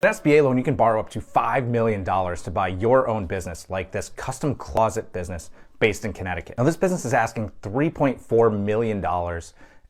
An SBA loan, you can borrow up to $5 million to buy your own business, like this custom closet business based in Connecticut. Now, this business is asking $3.4 million,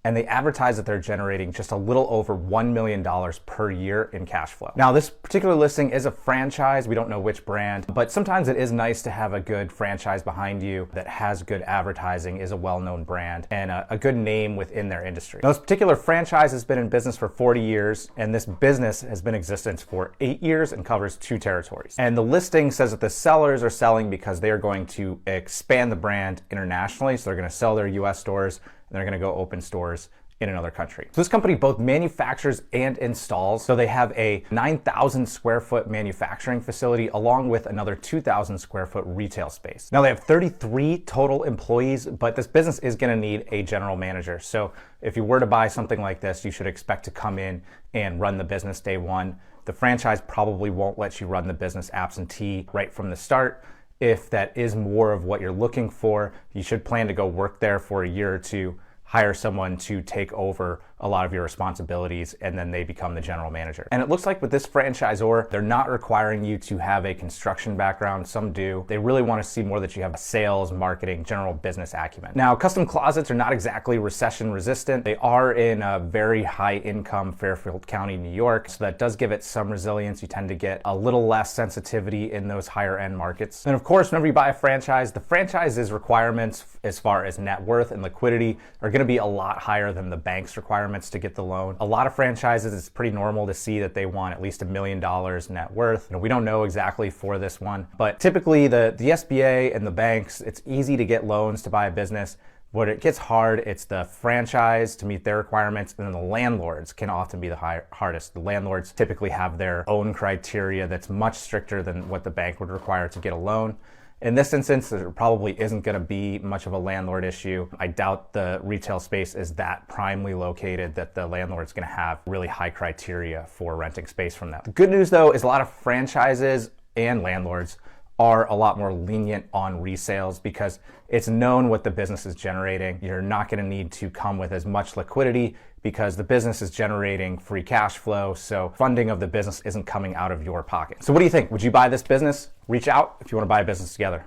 and they advertise that they're generating just a little over $1 million per year in cash flow. Now, this particular listing is a franchise. We don't know which brand, but sometimes it is nice to have a good franchise behind you that has good advertising, is a well-known brand, and a good name within their industry. Now, this particular franchise has been in business for 40 years, and this business has been in existence for 8 years and covers 2 territories. And the listing says that the sellers are selling because they are going to expand the brand internationally. So they're going to sell their US stores, and they're going to go open stores in another country. So this company both manufactures and installs. So they have a 9,000 square foot manufacturing facility along with another 2,000 square foot retail space. Now they have 33 total employees, but this business is going to need a general manager. So if you were to buy something like this, you should expect to come in and run the business day one. The franchise probably won't let you run the business absentee right from the start. If that is more of what you're looking for, you should plan to go work there for a year or two, hire someone to take over a lot of your responsibilities, and then they become the general manager. And it looks like with this franchisor, they're not requiring you to have a construction background. Some do. They really want to see more that you have sales, marketing, general business acumen. Now, custom closets are not exactly recession resistant. They are in a very high income Fairfield County, New York. So that does give it some resilience. You tend to get a little less sensitivity in those higher end markets. And of course, whenever you buy a franchise, the franchise's requirements as far as net worth and liquidity are going to be a lot higher than the bank's requirements to get the loan. A lot of franchises, it's pretty normal to see that they want at least $1 million net worth. We don't know exactly for this one, but typically the SBA and the banks, it's easy to get loans to buy a business. When it gets hard, it's the franchise to meet their requirements, and then the landlords can often be the hardest. The landlords typically have their own criteria that's much stricter than what the bank would require to get a loan. In this instance, there probably isn't going to be much of a landlord issue. I doubt the retail space is that primely located that the landlord's going to have really high criteria for renting space from them. The good news, though, is a lot of franchises and landlords are a lot more lenient on resales because it's known what the business is generating. You're not going to need to come with as much liquidity because the business is generating free cash flow, so funding of the business isn't coming out of your pocket. So what do you think? Would you buy this business? Reach out if you want to buy a business together.